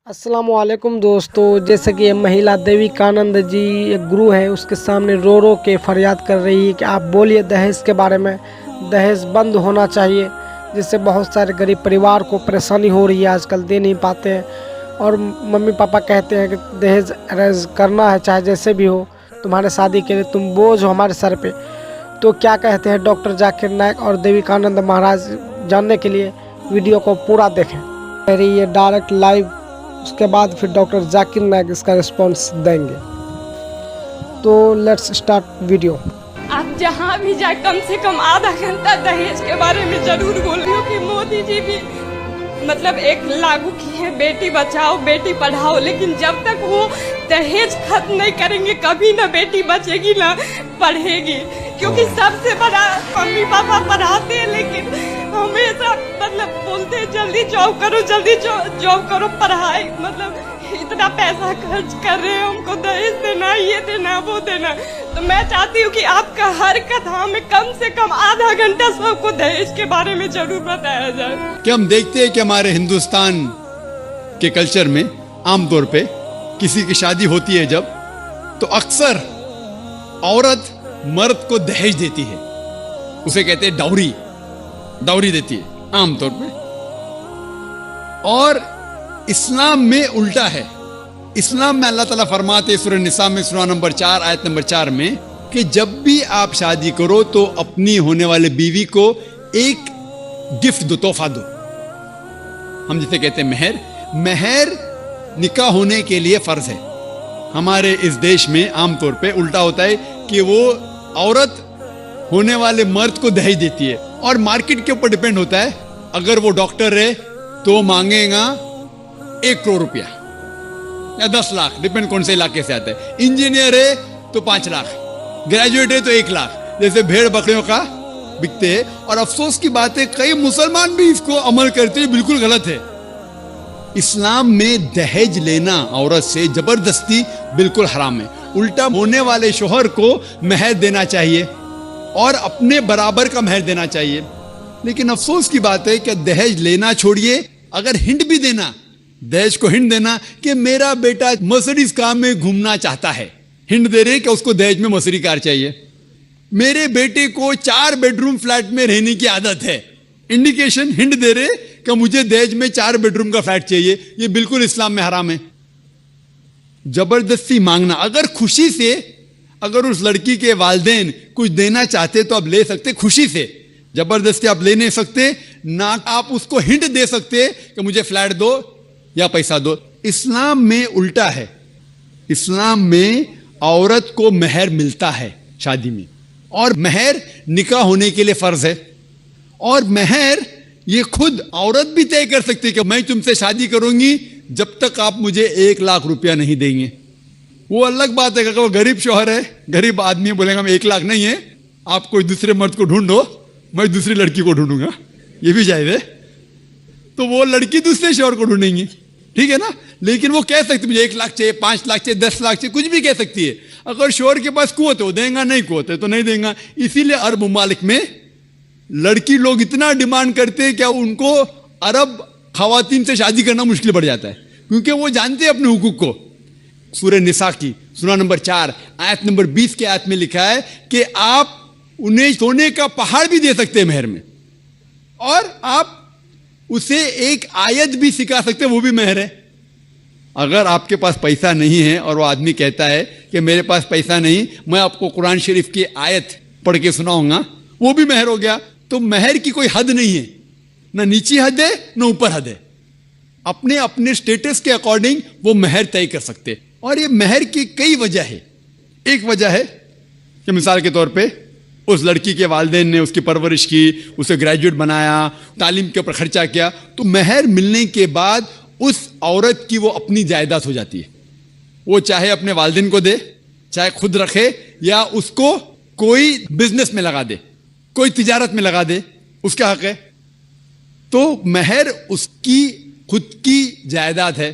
अस्सलाम वालेकुम दोस्तों, जैसे कि ये महिला देविकानंद जी एक गुरु है, उसके सामने रो रो के फरियाद कर रही है कि आप बोलिए दहेज के बारे में। दहेज बंद होना चाहिए, जिससे बहुत सारे गरीब परिवार को परेशानी हो रही है, आजकल दे नहीं पाते हैं। और मम्मी पापा कहते हैं कि दहेज अरेज करना है, चाहे जैसे भी हो, तुम्हारे शादी के लिए तुम बोझ हो हमारे सर पे। तो क्या कहते हैं डॉक्टर जाकिर नायक और देविकानंद महाराज, जानने के लिए वीडियो को पूरा देखें। मेरी ये डायरेक्ट लाइव, उसके बाद फिर डॉक्टर जाकिर नायक इसका रिस्पॉन्स देंगे। तो लेट्स स्टार्ट वीडियो। आप जहाँ भी जाए कम से कम आधा घंटा दहेज के बारे में जरूर बोलो, क्योंकि मोदी जी भी मतलब एक लागू की है बेटी बचाओ बेटी पढ़ाओ, लेकिन जब तक वो दहेज खत्म नहीं करेंगे कभी ना बेटी बचेगी ना पढ़ेगी। क्योंकि सबसे बड़ा मम्मी पापा पढ़ाते हैं, लेकिन हमेशा मतलब बोलते हैं जल्दी जॉब करो जल्दी जॉब करो, पढ़ाई मतलब इतना पैसा खर्च कर रहे हैं, हमको दहेज देना ये देना वो देना। तो मैं चाहती हूँ कि आपका हर कथा में कम से कम आधा घंटा सबको दहेज के बारे में जरूर बताया जाए। कि हम देखते हैं कि हमारे हिंदुस्तान के कल्चर में आमतौर पे किसी की शादी होती है जब, तो अक्सर औरत मर्द को दहेज देती है, उसे कहते हैं डाउरी देती है आमतौर पे। और इस्लाम में उल्टा है। इस्लाम में अल्लाह ताला फरमाते हैं सूरह निसा में सूरह नंबर 4 आयत नंबर 4 में कि जब भी आप शादी करो तो अपनी होने वाले बीवी को एक गिफ्ट दो, तोहफा दो। हम जिसे कहते हैं महर निकाह होने के लिए फर्ज है। हमारे इस देश में आमतौर पे उल्टा होता है कि वो औरत होने वाले मर्द को दहेज देती है, और मार्केट के ऊपर डिपेंड होता है। अगर वो डॉक्टर है तो मांगेगा 1 करोड़ रुपया या 10 लाख, डिपेंड कौन से इलाके से आता है। इंजीनियर है तो 5 लाख, ग्रेजुएट है तो 1 लाख, जैसे भेड़ बकरियों का बिकते हैं। और अफसोस की बात है कई मुसलमान भी इसको अमल करते हैं, बिल्कुल गलत है। इस्लाम में दहेज लेना औरत से जबरदस्ती बिल्कुल हराम है। उल्टा होने वाले शोहर को महर देना चाहिए और अपने बराबर का महर देना चाहिए। लेकिन अफसोस की बात है कि दहेज लेना छोड़िए, अगर हिंट भी देना, दहेज को हिंट देना कि मेरा बेटा मर्सिडीज कार में घूमना चाहता है, हिंट दे रहे कि उसको दहेज में मर्सिडीज कार चाहिए। मेरे बेटे को 4 बेडरूम फ्लैट में रहने की आदत है, इंडिकेशन हिंट दे रहे कि मुझे दहेज में 4 बेडरूम का फ्लैट चाहिए। ये बिल्कुल इस्लाम में हराम है। जबरदस्ती मांगना, अगर खुशी से, अगर उस लड़की के वालिदैन कुछ देना चाहते तो आप ले सकते खुशी से, जबरदस्ती आप ले नहीं सकते ना। आप उसको हिंट दे सकते कि मुझे फ्लैट दो या पैसा दो। इस्लाम में उल्टा है। इस्लाम में औरत को महर मिलता है शादी में, और महर निकाह होने के लिए फर्ज है। और महर ये खुद औरत भी तय कर सकती है कि मैं तुमसे शादी करूंगी जब तक आप मुझे 1 लाख रुपया नहीं देंगे। वो अलग बात है कि वो गरीब शौहर है, गरीब आदमी बोलेगा मैं 1 लाख नहीं है, आप कोई दूसरे मर्द को ढूंढो, मैं दूसरी लड़की को ढूंढूंगा, ये भी जायज है। तो वो लड़की दूसरे शौहर को ढूंढेंगी, ठीक है ना। लेकिन वो कह सकती मुझे 1 लाख चाहिए, 5 लाख चाहिए, 10 लाख चाहिए, कुछ भी कह सकती है। अगर शौहर के पास कुवत है वो देगा, नहीं कुवत है तो नहीं देगा। इसीलिए अरब मुमालिक में लड़की लोग इतना डिमांड करते हैं कि उनको अरब खवातीन से शादी करना मुश्किल पड़ जाता है, क्योंकि वो जानते हैं अपने हुकूक को। सूरह निसा की सूरह नंबर 4 आयत नंबर 20 के आयत में लिखा है कि आप उन्हें सोने का पहाड़ भी दे सकते हैं महर में, और आप उसे एक आयत भी सिखा सकते हैं, वो भी महर है। अगर आपके पास पैसा नहीं है और वो आदमी कहता है कि मेरे पास पैसा नहीं, मैं आपको कुरान शरीफ की आयत पढ़ के सुनाऊंगा, वो भी महर हो गया। तो महर की कोई हद नहीं है, ना नीची हद है ना ऊपर हद है। अपने अपने स्टेटस के अकॉर्डिंग वो महर तय कर सकते। और ये महर की कई वजह है। एक वजह है कि मिसाल के तौर पे उस लड़की के वालिदैन ने उसकी परवरिश की, उसे ग्रेजुएट बनाया, तालीम के ऊपर खर्चा किया, तो महर मिलने के बाद उस औरत की वो अपनी जायदाद हो जाती है। वो चाहे अपने वालिदैन को दे, चाहे खुद रखे, या उसको कोई बिजनेस में लगा दे, कोई तिजारत में लगा दे, उसका हक है। तो महर उसकी खुद की जायदाद है,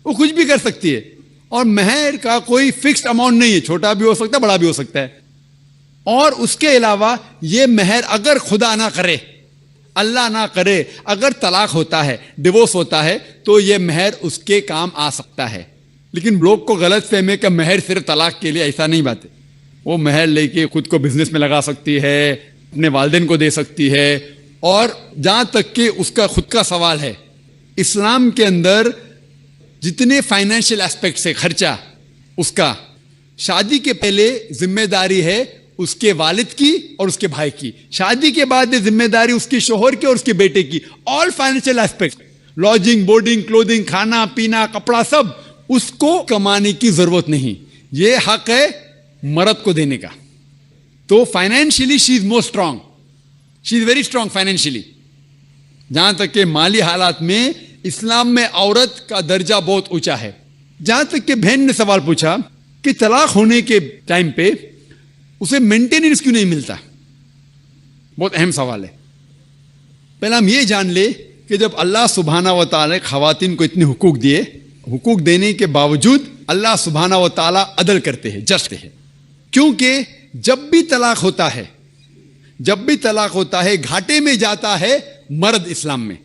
वो कुछ भी कर सकती है। और महर का कोई फिक्स्ड अमाउंट नहीं है, छोटा भी हो सकता है बड़ा भी हो सकता है। और उसके अलावा ये महर अगर खुदा ना करे, اللہ نہ کرے اگر طلاق ہوتا ہے, ڈیورس ہوتا ہے, تو یہ مہر اس کے کام آ سکتا ہے. لیکن لوگ کو غلط فہمی ہے کہ مہر صرف طلاق کے لیے, ایسا نہیں بات ہے. وہ مہر لے کے خود کو بزنس میں لگا سکتی ہے, اپنے والدین کو دے سکتی ہے. اور جہاں تک کہ اس کا خود کا سوال ہے, اسلام کے اندر جتنے فائنینشیل ایسپیکٹس ہے خرچہ اس کا, شادی کے پہلے ذمہ داری ہے اس کے والد کی اور اس کے بھائی کی, شادی کے بعد ذمہ داری اس کے شوہر کی اور اس کے بیٹے کی. آل فائنینشیل ایسپیکٹس, لاڈجنگ, بورڈنگ, کلوتھنگ, کھانا پینا, کپڑا, سب اس کو کمانے کی ضرورت نہیں. یہ حق ہے مرد کو دینے کا. تو financially she is more strong, she is very strong financially. جہاں تک کہ مالی حالات میں اسلام میں عورت کا درجہ بہت اونچا ہے. جہاں تک کہ بہن نے سوال پوچھا کہ طلاق ہونے کے ٹائم پہ اسے مینٹیننس کیوں نہیں ملتا, بہت اہم سوال ہے. پہلا ہم یہ جان لے کہ جب اللہ سبحانہ و تعالی خواتین کو اتنے حقوق دیے, حقوق دینے کے باوجود اللہ سبحانہ و تعالی عدل کرتے ہیں, جسٹ ہے. کیونکہ جب بھی طلاق ہوتا ہے گھاٹے میں جاتا ہے مرد اسلام میں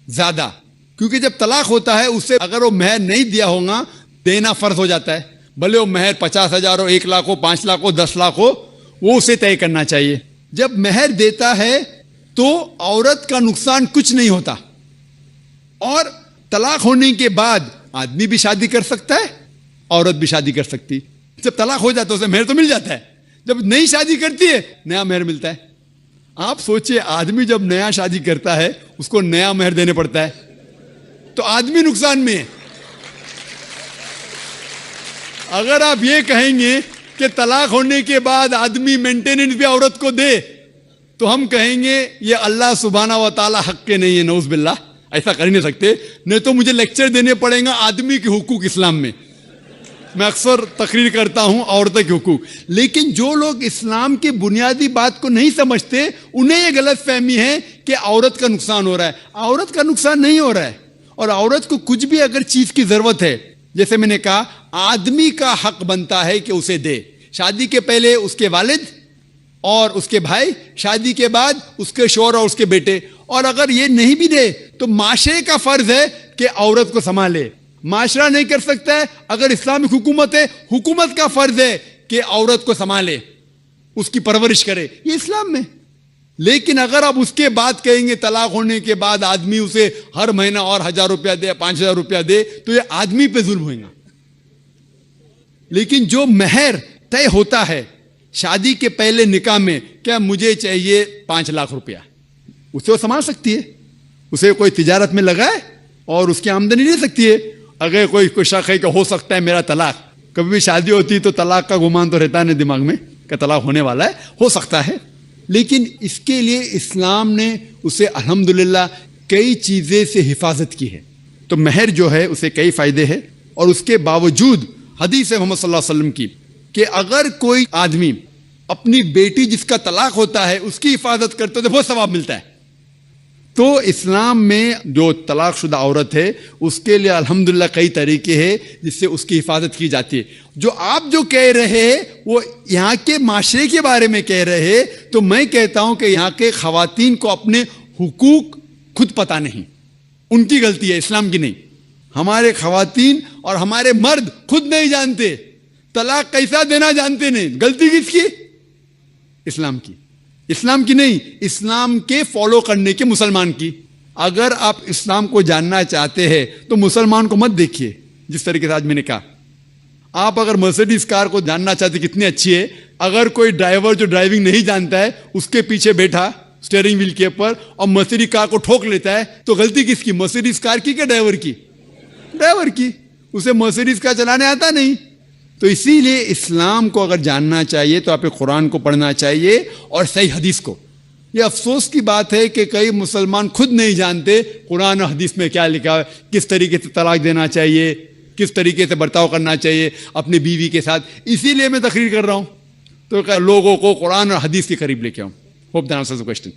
زیادہ. کیونکہ جب طلاق ہوتا ہے اسے اگر وہ مہر نہیں دیا ہوگا دینا فرض ہو جاتا ہے, بھلے وہ مہر 50,000 ہو, 1 لاکھ ہو, 5 لاکھ ہو, 10 لاکھ ہو, وہ اسے طے کرنا چاہیے. جب مہر دیتا ہے تو عورت کا نقصان کچھ نہیں ہوتا. اور طلاق ہونے کے بعد آدمی بھی شادی کر سکتا ہے, عورت بھی شادی کر سکتی. جب طلاق ہو جاتا ہے اسے مہر تو مل جاتا ہے, جب نئی شادی کرتی ہے نیا مہر ملتا ہے. آپ سوچئے آدمی جب نیا شادی کرتا ہے اس کو نیا مہر دینے پڑتا ہے, تو آدمی نقصان میں ہے. اگر آپ یہ کہیں گے کہ طلاق ہونے کے بعد آدمی مینٹیننس بھی عورت کو دے, تو ہم کہیں گے یہ اللہ سبحانہ و تعالی حق کے نہیں ہے, نعوذ باللہ. ایسا کر ہی نہیں سکتے, نہیں تو مجھے لیکچر دینے پڑیں گا آدمی کے حقوق اسلام میں. میں اکثر تقریر کرتا ہوں عورتوں کے حقوق. لیکن جو لوگ اسلام کی بنیادی بات کو نہیں سمجھتے انہیں یہ غلط فہمی ہے کہ عورت کا نقصان ہو رہا ہے. عورت کا نقصان نہیں ہو رہا ہے. اور عورت کو کچھ بھی اگر چیز کی ضرورت ہے, جیسے میں نے کہا, آدمی کا حق بنتا ہے کہ اسے دے. شادی کے پہلے اس کے والد اور اس کے بھائی, شادی کے بعد اس کے شوہر اور اس کے بیٹے. اور اگر یہ نہیں بھی دے تو معاشرے کا فرض ہے کہ عورت کو سنبھالے. معاشرہ نہیں کر سکتا ہے, اگر اسلامک حکومت ہے, حکومت کا فرض ہے کہ عورت کو سنبھالے, اس کی پرورش کرے. یہ اسلام میں. لیکن اگر آپ اس کے بعد کہیں گے طلاق ہونے کے بعد آدمی اسے ہر مہینہ اور 1,000 روپیہ دے, 5,000 روپیہ دے, تو یہ آدمی پہ ظلم ہوئے گا. لیکن جو مہر طے ہوتا ہے شادی کے پہلے نکاح میں, کیا مجھے چاہیے 5 لاکھ روپیہ, اسے وہ سنبھال سکتی ہے. اسے کوئی تجارت میں لگائے اور اس کی آمدنی لے سکتی ہے. اگر کوئی شک ہے کہ ہو سکتا ہے میرا طلاق, کبھی بھی شادی ہوتی تو طلاق کا گمان تو رہتا نہیں دماغ میں کہ طلاق ہونے والا ہے, ہو سکتا ہے. لیکن اس کے لیے اسلام نے اسے الحمدللہ کئی چیزیں سے حفاظت کی ہے. تو مہر جو ہے اسے کئی فائدے ہیں. اور اس کے باوجود حدیث محمد صلی اللہ علیہ وسلم کی کہ اگر کوئی آدمی اپنی بیٹی جس کا طلاق ہوتا ہے اس کی حفاظت کرتا ہے تو بہت ثواب ملتا ہے. تو اسلام میں جو طلاق شدہ عورت ہے اس کے لیے الحمدللہ کئی طریقے ہیں جس سے اس کی حفاظت کی جاتی ہے. جو آپ جو کہہ رہے ہیں وہ یہاں کے معاشرے کے بارے میں کہہ رہے ہیں, تو میں کہتا ہوں کہ یہاں کے خواتین کو اپنے حقوق خود پتہ نہیں, ان کی غلطی ہے, اسلام کی نہیں. ہمارے خواتین اور ہمارے مرد خود نہیں جانتے, طلاق کیسا دینا جانتے نہیں. غلطی کس کی؟ اسلام کی. اسلام کی نہیں, اسلام کے فالو کرنے کے مسلمان کی. اگر آپ اسلام کو جاننا چاہتے ہیں تو مسلمان کو مت دیکھیے. جس طریقے سے آج میں نے کہا, آپ اگر مرسیڈیز کار کو جاننا چاہتے کتنی اچھی ہے, اگر کوئی ڈرائیور جو ڈرائیونگ نہیں جانتا ہے اس کے پیچھے بیٹھا اسٹیئرنگ ویل کے اوپر اور مرسیڈیز کار کو ٹھوک لیتا ہے, تو غلطی کس کی؟ مرسیڈیز کار کی کہ ڈرائیور کی؟ ڈرائیور کی. اسے مرسیڈیز کار چلانے آتا نہیں. تو اسی لیے اسلام کو اگر جاننا چاہیے تو آپ قرآن کو پڑھنا چاہیے اور صحیح حدیث کو. یہ افسوس کی بات ہے کہ کئی مسلمان خود نہیں جانتے قرآن اور حدیث میں کیا لکھا ہے, کس طریقے سے طلاق دینا چاہیے, کس طریقے سے برتاؤ کرنا چاہیے اپنی بیوی کے ساتھ. اسی لیے میں تقریر کر رہا ہوں, تو لوگوں کو قرآن اور حدیث کے قریب لے کے آؤں. Hope that answers the question.